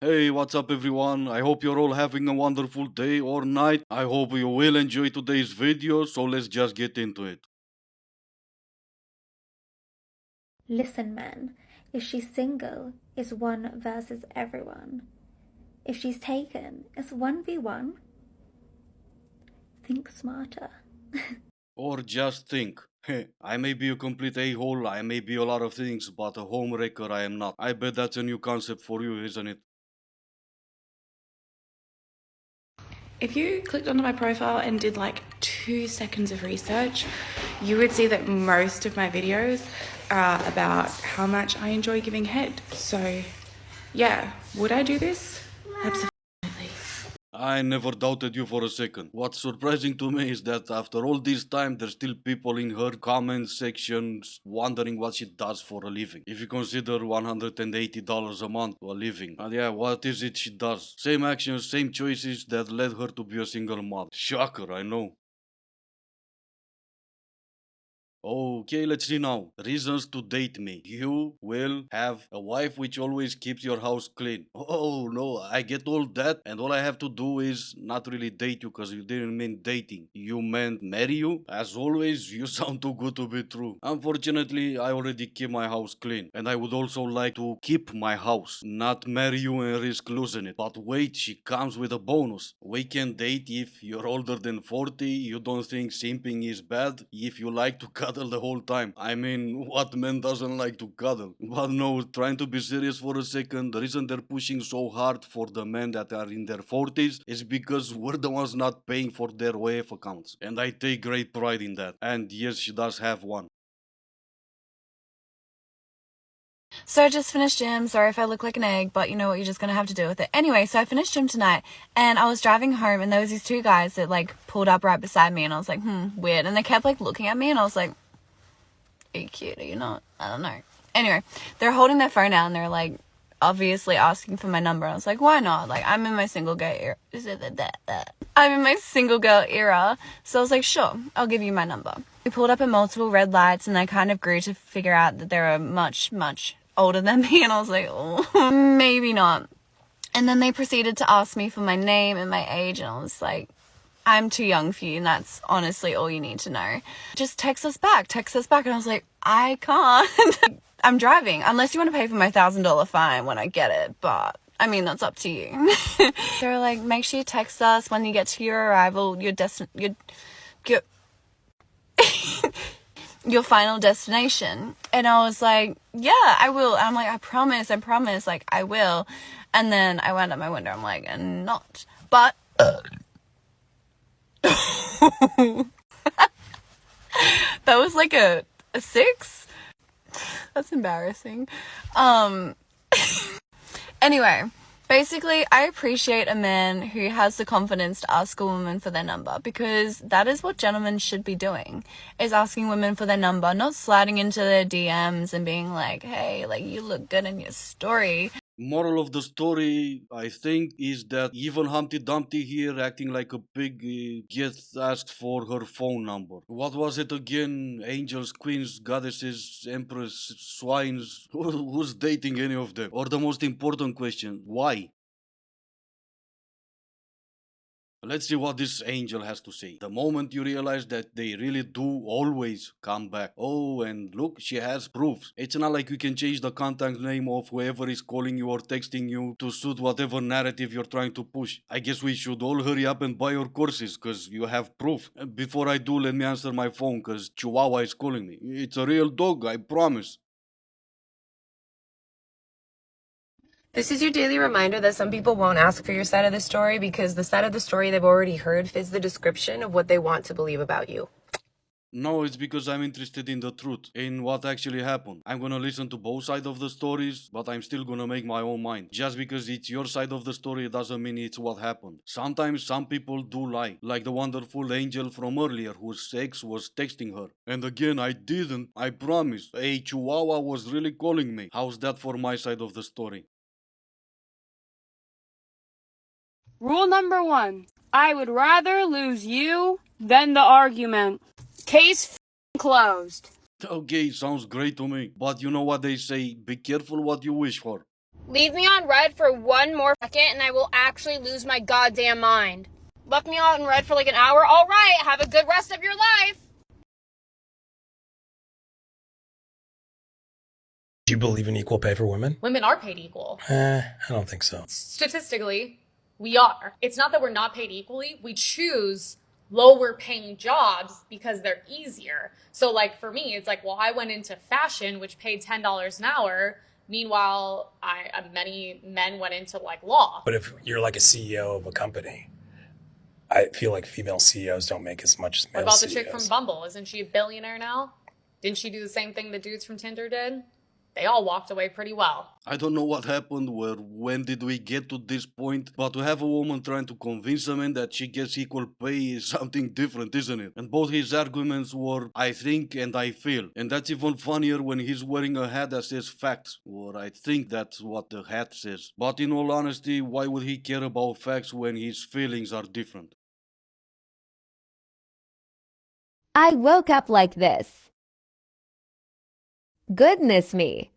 Hey, what's up everyone? I hope you're all having a wonderful day or night. I hope you will enjoy today's video, so let's just get into it. Listen, man, if she's single, it's one versus everyone. If she's taken, it's 1v1. Think smarter. Or just think. I may be a complete a-hole, I may be a lot of things, but a homewrecker I am not. I bet that's a new concept for you, isn't it? If you clicked onto my profile and did like 2 seconds of research, you would see that most of my videos are about how much I enjoy giving head. So yeah, would I do this? Absolutely. I never doubted you for a second. What's surprising to me is that after all this time, there's still people in her comment sections wondering what she does for a living. If you consider $180 a month a living, and yeah, what is it she does? Same actions, same choices that led her to be a single mother. Shocker, I know. Okay, let's see now. Reasons to date me. You will have a wife which always keeps your house clean. Oh no, I get all that, and all I have to do is not really date you because you didn't mean dating. You meant marry you? As always, you sound too good to be true. Unfortunately, I already keep my house clean, and I would also like to keep my house, not marry you and risk losing it. But wait, she comes with a bonus. We can date if you're older than 40, you don't think simping is bad, if you like to cuddle the whole time. I mean, what man doesn't like to cuddle? But no, trying to be serious for a second, the reason they're pushing so hard for the men that are in their 40s is because we're the ones not paying for their WF accounts. And I take great pride in that. And yes, she does have one. So I just finished gym. Sorry if I look like an egg, but you know what, you're just gonna have to deal with it. Anyway, so I finished gym tonight and I was driving home and there was these two guys that like pulled up right beside me and I was like, weird. And they kept like looking at me and I was like, are you cute? Are you not? I don't know. Anyway, they're holding their phone out and they're like obviously asking for my number. I was like, why not? Like, I'm in my single girl era. I'm in my single girl era. So I was like, sure, I'll give you my number. We pulled up at multiple red lights and I kind of grew to figure out that they were much, much older than me. And I was like, oh, maybe not. And then they proceeded to ask me for my name and my age. And I was like, I'm too young for you, and that's honestly all you need to know. Just text us back. And I was like, I can't. I'm driving, unless you want to pay for my $1,000 fine when I get it, but I mean, that's up to you. They're like, make sure you text us when you get to your arrival, your final destination. And I was like, yeah, I will. And I'm like, I promise, like, I will. And then I went out my window, I'm like, and not. But that was like a 6. That's embarrassing. Anyway, basically, I appreciate a man who has the confidence to ask a woman for their number, because that is what gentlemen should be doing, is asking women for their number, not sliding into their DMs and being like, hey, like, you look good in your story. Moral of the story, I think, is that even Humpty Dumpty here, acting like a pig, gets asked for her phone number. What was it again? Angels, queens, goddesses, empress, swines? Who's dating any of them? Or the most important question, why? Let's see what this angel has to say. The moment you realize that they really do always come back. Oh, and look, she has proofs. It's not like you can change the contact name of whoever is calling you or texting you to suit whatever narrative you're trying to push. I guess we should all hurry up and buy your courses, cause you have proof. Before I do, let me answer my phone, cause Chihuahua is calling me. It's a real dog, I promise. This is your daily reminder that some people won't ask for your side of the story because the side of the story they've already heard fits the description of what they want to believe about you. No, it's because I'm interested in the truth, in what actually happened. I'm gonna listen to both sides of the stories, but I'm still gonna make my own mind. Just because it's your side of the story doesn't mean it's what happened. Sometimes some people do lie, like the wonderful angel from earlier whose ex was texting her. And again, I didn't, I promise. A chihuahua was really calling me. How's that for my side of the story? Rule number 1. I would rather lose you than the argument. Case closed. Okay, sounds great to me. But you know what they say, be careful what you wish for. Leave me on red for one more second and I will actually lose my goddamn mind. Left me on red for like an hour. All right, have a good rest of your life. Do you believe in equal pay for women? Women are paid equal. I don't think so. Statistically, we are. It's not that we're not paid equally. We choose lower paying jobs because they're easier. So like for me, it's like, well, I went into fashion, which paid $10 an hour. Meanwhile, many men went into like law. But if you're like a CEO of a company, I feel like female CEOs don't make as much as What male about the CEOs. chick from Bumble? Isn't she a billionaire now? Didn't she do the same thing the dudes from Tinder did? They all walked away pretty well. I don't know what happened, when did we get to this point, but to have a woman trying to convince a man that she gets equal pay is something different, isn't it? And both his arguments were, I think and I feel. And that's even funnier when he's wearing a hat that says facts, or I think that's what the hat says. But in all honesty, why would he care about facts when his feelings are different? I woke up like this. Goodness me.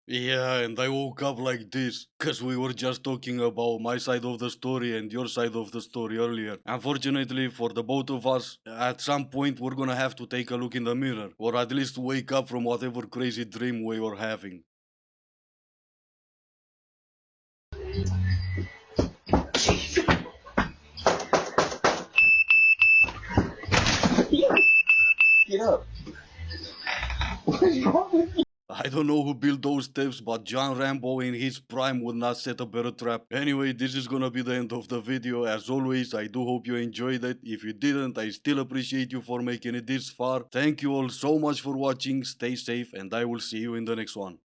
Yeah, and I woke up like this, cause we were just talking about my side of the story and your side of the story earlier. Unfortunately for the both of us, at some point we're gonna have to take a look in the mirror, or at least wake up from whatever crazy dream we were having. Get up. What's wrong with you? I don't know who built those steps, but John Rambo in his prime would not set a better trap. Anyway, this is gonna be the end of the video. As always, I do hope you enjoyed it. If you didn't, I still appreciate you for making it this far. Thank you all so much for watching, stay safe, and I will see you in the next one.